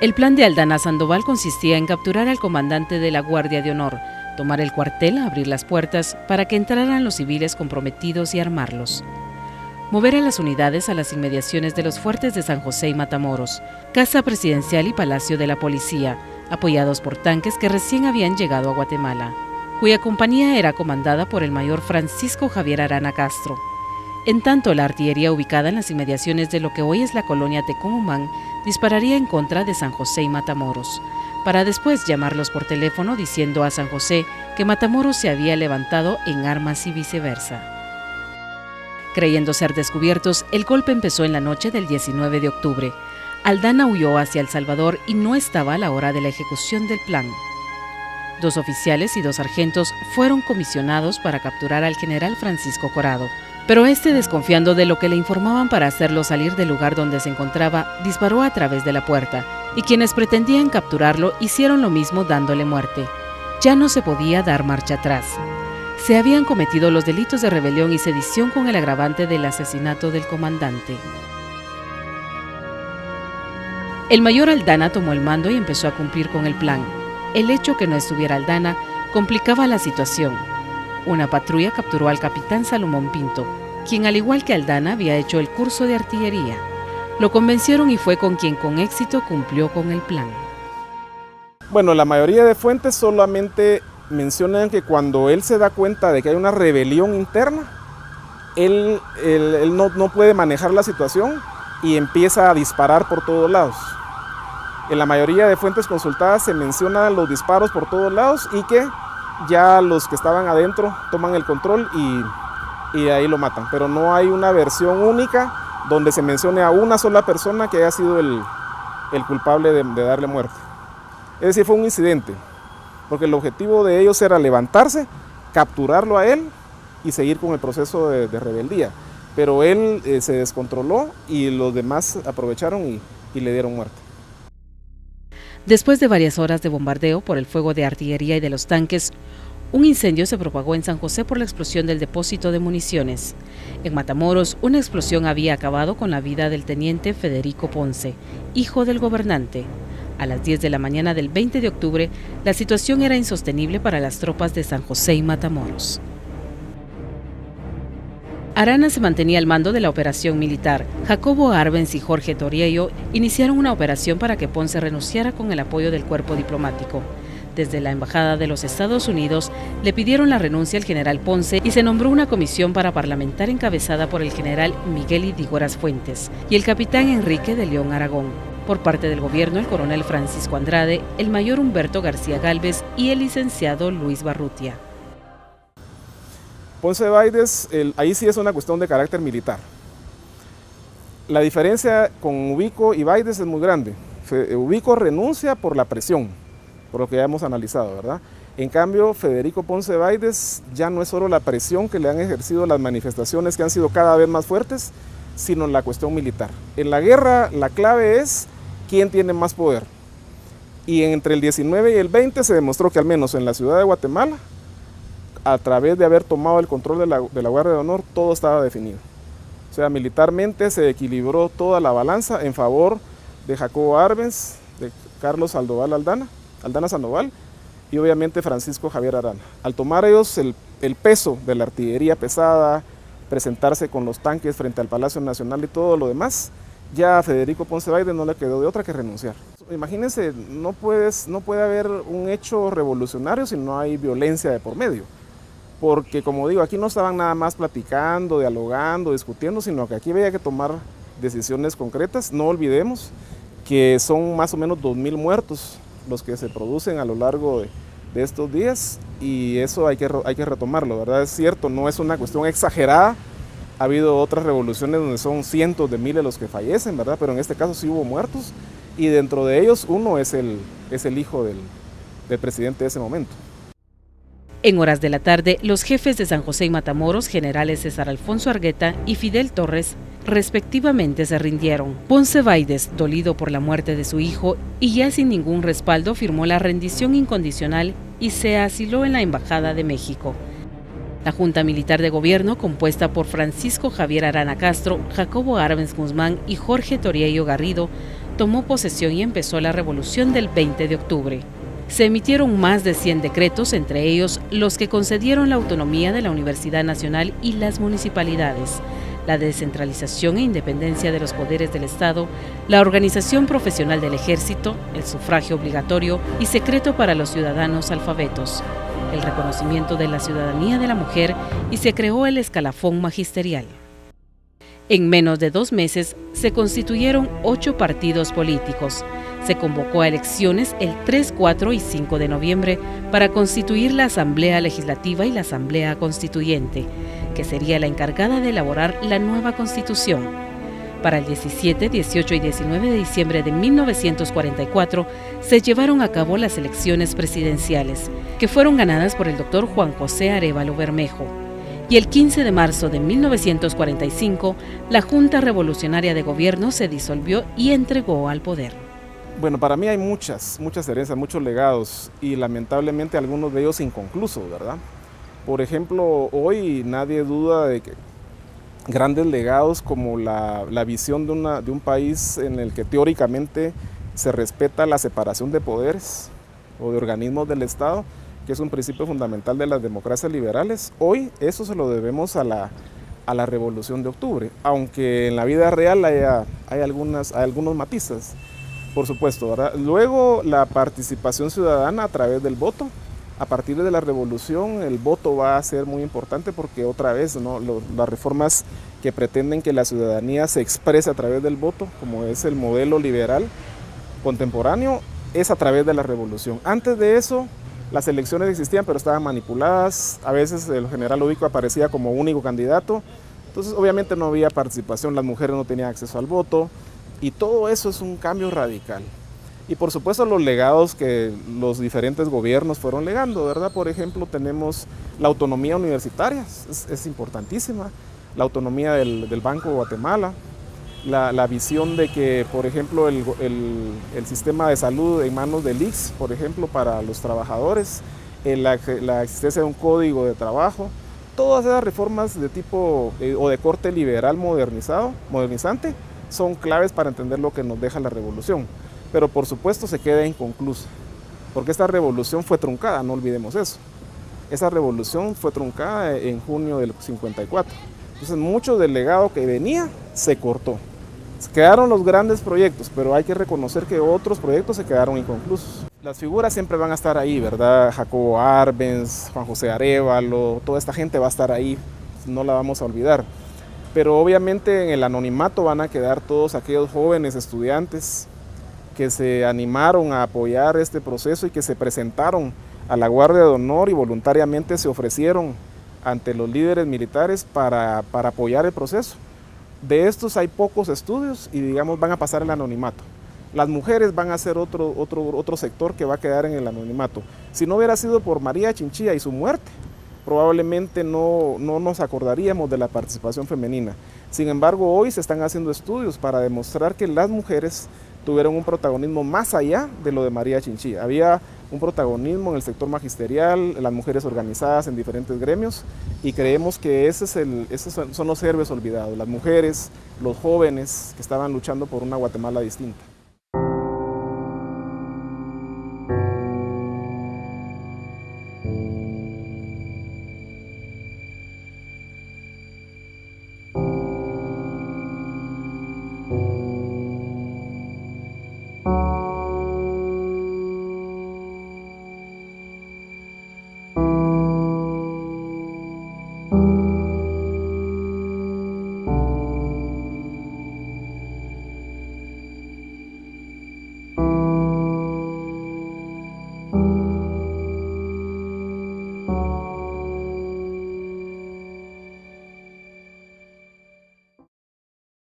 El plan de Aldana Sandoval consistía en capturar al comandante de la Guardia de Honor, tomar el cuartel, abrir las puertas para que entraran los civiles comprometidos y armarlos. Mover a las unidades a las inmediaciones de los fuertes de San José y Matamoros, Casa Presidencial y Palacio de la Policía, apoyados por tanques que recién habían llegado a Guatemala, cuya compañía era comandada por el mayor Francisco Javier Arana Castro. En tanto, la artillería ubicada en las inmediaciones de lo que hoy es la colonia Tecún-Humán dispararía en contra de San José y Matamoros, para después llamarlos por teléfono diciendo a San José que Matamoros se había levantado en armas y viceversa. Creyendo ser descubiertos, el golpe empezó en la noche del 19 de octubre. Aldana huyó hacia El Salvador y no estaba a la hora de la ejecución del plan. 2 oficiales y 2 sargentos fueron comisionados para capturar al general Francisco Corado, pero este, desconfiando de lo que le informaban para hacerlo salir del lugar donde se encontraba, disparó a través de la puerta, y quienes pretendían capturarlo hicieron lo mismo dándole muerte. Ya no se podía dar marcha atrás. Se habían cometido los delitos de rebelión y sedición con el agravante del asesinato del comandante. El mayor Aldana tomó el mando y empezó a cumplir con el plan. El hecho que no estuviera Aldana complicaba la situación. Una patrulla capturó al capitán Salomón Pinto, quien al igual que Aldana había hecho el curso de artillería. Lo convencieron y fue con quien con éxito cumplió con el plan. Bueno, la mayoría de fuentes solamente mencionan que cuando él se da cuenta de que hay una rebelión interna, él no puede manejar la situación y empieza a disparar por todos lados. En la mayoría de fuentes consultadas se mencionan los disparos por todos lados y que ya los que estaban adentro toman el control y ahí lo matan. Pero no hay una versión única donde se mencione a una sola persona que haya sido el culpable de darle muerte. Es decir, fue un incidente, porque el objetivo de ellos era levantarse, capturarlo a él y seguir con el proceso de rebeldía. Pero él se descontroló y los demás aprovecharon y le dieron muerte. Después de varias horas de bombardeo por el fuego de artillería y de los tanques, un incendio se propagó en San José por la explosión del depósito de municiones. En Matamoros, una explosión había acabado con la vida del teniente Federico Ponce, hijo del gobernante. A las 10 de la mañana del 20 de octubre, la situación era insostenible para las tropas de San José y Matamoros. Arana se mantenía al mando de la operación militar. Jacobo Arbenz y Jorge Toriello iniciaron una operación para que Ponce renunciara con el apoyo del cuerpo diplomático. Desde la Embajada de los Estados Unidos le pidieron la renuncia al general Ponce y se nombró una comisión parlamentar encabezada por el general Miguel Idígoras Fuentes y el capitán Enrique de León Aragón. Por parte del gobierno, el coronel Francisco Andrade, el mayor Humberto García Gálvez y el licenciado Luis Barrutia. Ponce Baides, ahí sí es una cuestión de carácter militar. La diferencia con Ubico y Baides es muy grande. Ubico renuncia por la presión, por lo que ya hemos analizado, ¿verdad? En cambio, Federico Ponce Baides ya no es solo la presión que le han ejercido las manifestaciones que han sido cada vez más fuertes, sino la cuestión militar. En la guerra, la clave es quién tiene más poder. Y entre el 19 y el 20 se demostró que al menos en la ciudad de Guatemala, a través de haber tomado el control de la Guardia de Honor, todo estaba definido. O sea, militarmente se equilibró toda la balanza en favor de Jacobo Arbenz, de Carlos Aldana Sandoval y obviamente Francisco Javier Arana. Al tomar ellos el peso de la artillería pesada, presentarse con los tanques frente al Palacio Nacional y todo lo demás, ya a Federico Ponce Baides no le quedó de otra que renunciar. Imagínense, no puede haber un hecho revolucionario si no hay violencia de por medio. Porque como digo, aquí no estaban nada más platicando, dialogando, discutiendo, sino que aquí había que tomar decisiones concretas. No olvidemos que son más o menos 2,000 muertos los que se producen a lo largo de estos días y eso hay que retomarlo, ¿verdad? Es cierto, no es una cuestión exagerada. Ha habido otras revoluciones donde son cientos de miles los que fallecen, ¿verdad? Pero en este caso sí hubo muertos y dentro de ellos uno es el hijo del presidente de ese momento. En horas de la tarde, los jefes de San José y Matamoros, generales César Alfonso Argueta y Fidel Torres, respectivamente se rindieron. Ponce Baides, dolido por la muerte de su hijo y ya sin ningún respaldo, firmó la rendición incondicional y se asiló en la Embajada de México. La Junta Militar de Gobierno, compuesta por Francisco Javier Arana Castro, Jacobo Arbenz Guzmán y Jorge Toriello Garrido, tomó posesión y empezó la revolución del 20 de octubre. Se emitieron más de 100 decretos, entre ellos los que concedieron la autonomía de la Universidad Nacional y las municipalidades, la descentralización e independencia de los poderes del Estado, la organización profesional del Ejército, el sufragio obligatorio y secreto para los ciudadanos alfabetos, el reconocimiento de la ciudadanía de la mujer y se creó el escalafón magisterial. En menos de 2 meses se constituyeron 8 partidos políticos. Se convocó a elecciones el 3, 4 y 5 de noviembre para constituir la Asamblea Legislativa y la Asamblea Constituyente, que sería la encargada de elaborar la nueva Constitución. Para el 17, 18 y 19 de diciembre de 1944 se llevaron a cabo las elecciones presidenciales, que fueron ganadas por el doctor Juan José Arévalo Bermejo. Y el 15 de marzo de 1945, la Junta Revolucionaria de Gobierno se disolvió y entregó al poder. Bueno, para mí hay muchas herencias, muchos legados y lamentablemente algunos de ellos inconclusos, ¿verdad? Por ejemplo, hoy nadie duda de que grandes legados como la visión de un país en el que teóricamente se respeta la separación de poderes o de organismos del Estado, que es un principio fundamental de las democracias liberales. Hoy eso se lo debemos a la Revolución de Octubre, aunque en la vida real hay algunos matices, por supuesto, ¿verdad? Luego la participación ciudadana a través del voto. A partir de la revolución el voto va a ser muy importante porque otra vez, ¿no? Las reformas que pretenden que la ciudadanía se exprese a través del voto, como es el modelo liberal contemporáneo, es a través de la revolución. Antes de eso las elecciones existían pero estaban manipuladas, a veces el general Ubico aparecía como único candidato, entonces obviamente no había participación, las mujeres no tenían acceso al voto y todo eso es un cambio radical. Y por supuesto los legados que los diferentes gobiernos fueron legando, ¿verdad? Por ejemplo, tenemos la autonomía universitaria, es importantísima, la autonomía del Banco de Guatemala, la visión de que, por ejemplo, el sistema de salud en manos del ICS, por ejemplo, para los trabajadores, la existencia de un código de trabajo, todas esas reformas de tipo o de corte liberal modernizante, son claves para entender lo que nos deja la revolución. Pero por supuesto se queda inconclusa, porque esta revolución fue truncada, no olvidemos eso. Esa revolución fue truncada en junio del 54. Entonces mucho del legado que venía se cortó. Quedaron los grandes proyectos, pero hay que reconocer que otros proyectos se quedaron inconclusos. Las figuras siempre van a estar ahí, ¿verdad? Jacobo Arbenz, Juan José Arévalo, toda esta gente va a estar ahí, no la vamos a olvidar. Pero obviamente en el anonimato van a quedar todos aquellos jóvenes estudiantes que se animaron a apoyar este proceso y que se presentaron a la Guardia de Honor y voluntariamente se ofrecieron ante los líderes militares para apoyar el proceso. De estos hay pocos estudios y digamos van a pasar el anonimato. Las mujeres van a ser otro sector que va a quedar en el anonimato. Si no hubiera sido por María Chinchilla y su muerte, probablemente no nos acordaríamos de la participación femenina. Sin embargo, hoy se están haciendo estudios para demostrar que las mujeres tuvieron un protagonismo más allá de lo de María Chinchilla. Había un protagonismo en el sector magisterial, las mujeres organizadas en diferentes gremios y creemos que esos son los héroes olvidados, las mujeres, los jóvenes que estaban luchando por una Guatemala distinta.